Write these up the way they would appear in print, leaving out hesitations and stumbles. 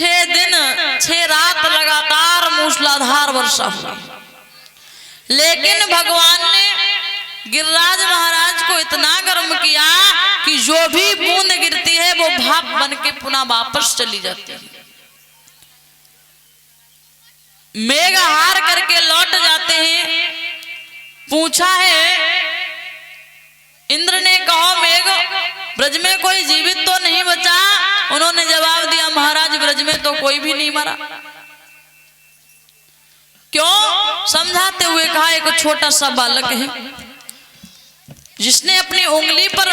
6 दिन 6 रात लगातार मूसलाधार वर्षा हुई, लेकिन भगवान ने गिरिराज महाराज को इतना गर्म किया कि जो भी बूंद गिरती है वो भाप बन के पुनः वापस चली जाती है, मेघ हार करके लौट जाते हैं। पूछा है इंद्र ने, कहो मेघ, ब्रज में कोई जीवित तो नहीं बचा? उन्होंने जवाब दिया, महाराज ब्रज में तो कोई भी नहीं मरा। क्यों? समझाते हुए कहा, एक छोटा सा बालक है जिसने अपनी उंगली पर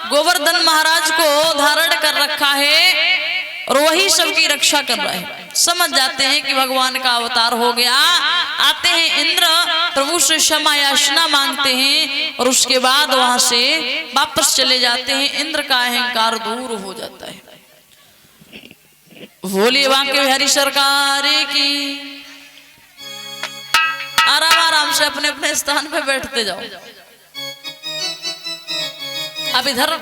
गोवर्धन महाराज को धारण कर रखा है और वही सबकी रक्षा कर रहा है। समझ जाते हैं कि भगवान का अवतार हो गया। आते हैं इंद्र, प्रभु से क्षमा याचना मांगते हैं और उसके बाद वहां से वापस चले जाते हैं। इंद्र का अहंकार दूर हो जाता है। बोलिए बांके बिहारी सरकार की। आराम आराम से अपने अपने स्थान पे बैठते जाओ। अब इधर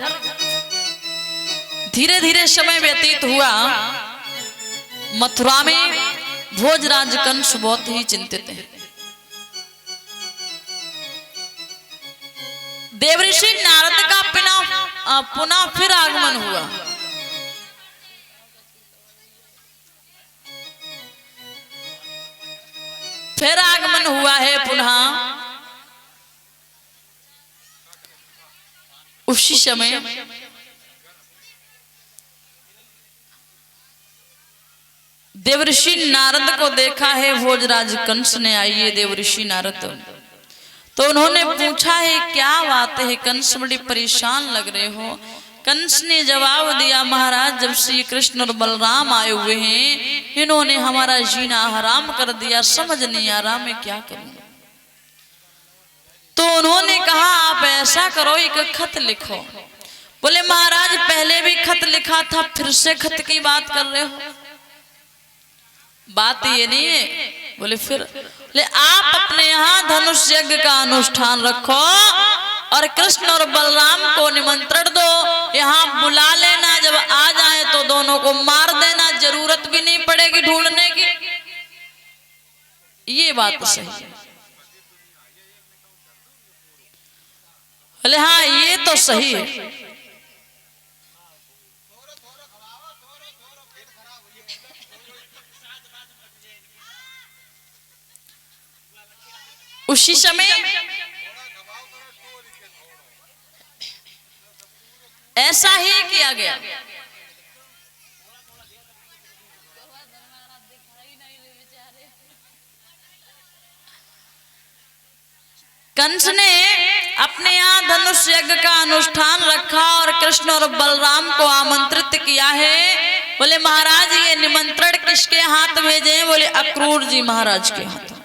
धीरे धीरे समय व्यतीत हुआ। मथुरा में भोजराज कंस बहुत ही चिंतित हैं। देवऋषि नारद का पुनः फिर आगमन हुआ। फिर आगमन हुआ है पुनः। उसी समय देवऋषि नारद को देखा है भोजराज कंस ने। आइए देवऋषि नारद, तो उन्होंने पूछा है क्या बात है कंस, बड़ी परेशान लग रहे हो। कंस ने जवाब दिया, महाराज जब श्री कृष्ण और बलराम आए हुए हैं, इन्होंने हमारा जीना हराम कर दिया, समझ नहीं आ रहा मैं क्या करूं। तो उन्होंने कहा आप ऐसा करो, एक खत लिखो। बोले महाराज पहले भी खत लिखा था, फिर से खत की बात कर रहे हो, बात ये नहीं है। बोले फिर? बोले आप अपने यहाँ धनुष यज्ञ का अनुष्ठान रखो और कृष्ण और बलराम को निमंत्रण दो, यहाँ बुला लेना, जब आ जाए तो दोनों को मार देना, जरूरत भी नहीं पड़ेगी ढूंढने की। ये बात सही है। बोले हाँ ये तो सही है। उसी समय ऐसा ही किया गया। कंस ने अपने यहाँ धनुष यज्ञ का अनुष्ठान रखा और कृष्ण और बलराम को आमंत्रित किया है। बोले महाराज ये निमंत्रण किसके हाथ भेजे? बोले अक्रूर जी महाराज के हाथ।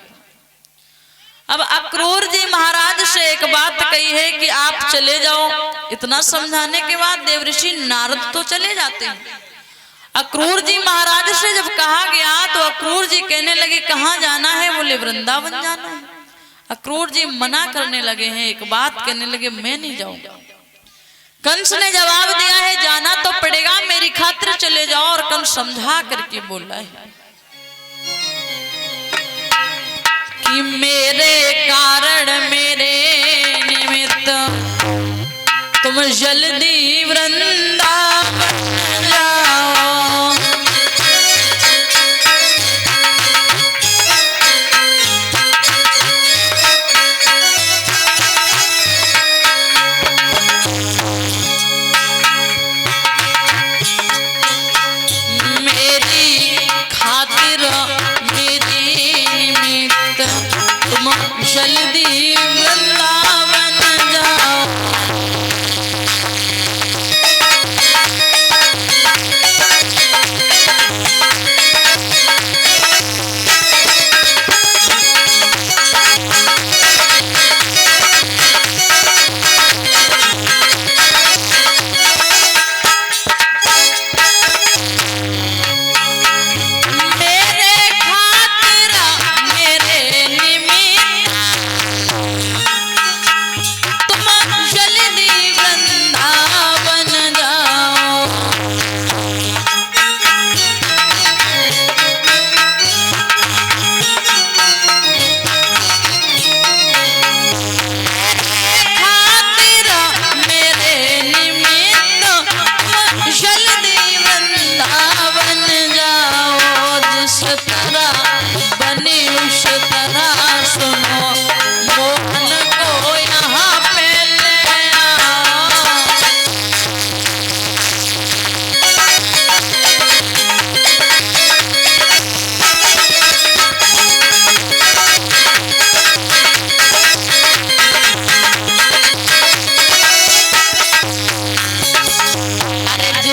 अब अक्रूर जी महाराज से एक बात कही है कि आप चले जाओ। इतना समझाने के बाद देवऋषि नारद तो चले जाते हैं। अक्रूर जी महाराज से जब कहा गया तो अक्रूर जी कहने लगे कहाँ जाना है? बोले वृंदावन जाना है। अक्रूर जी मना करने लगे हैं, एक बात कहने लगे मैं नहीं जाऊंगा। कंस ने जवाब दिया है जाना तो पड़ेगा, मेरी खातिर चले जाओ। और कंस समझा करके बोल रहा है कि मेरे कारण मेरे निमित्त तुम जल्दी वृंदावन जाओ। मेरी खातिर मेरे निमित्त तुम जल्दी वृंदावन जाओ।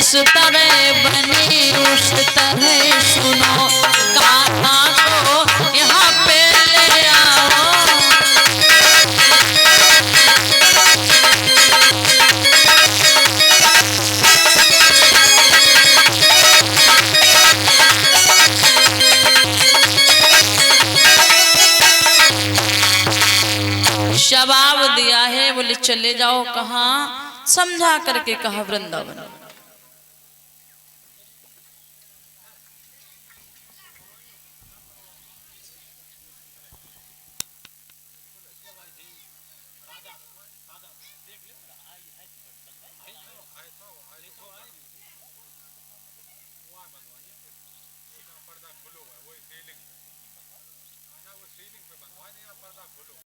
जिस तरह बनी उस तरह सुनो, कान्हा को यहाँ पे ले आओ। जवाब दिया है, बोले चले जाओ। कहाँ? समझा करके कहा वृंदावन।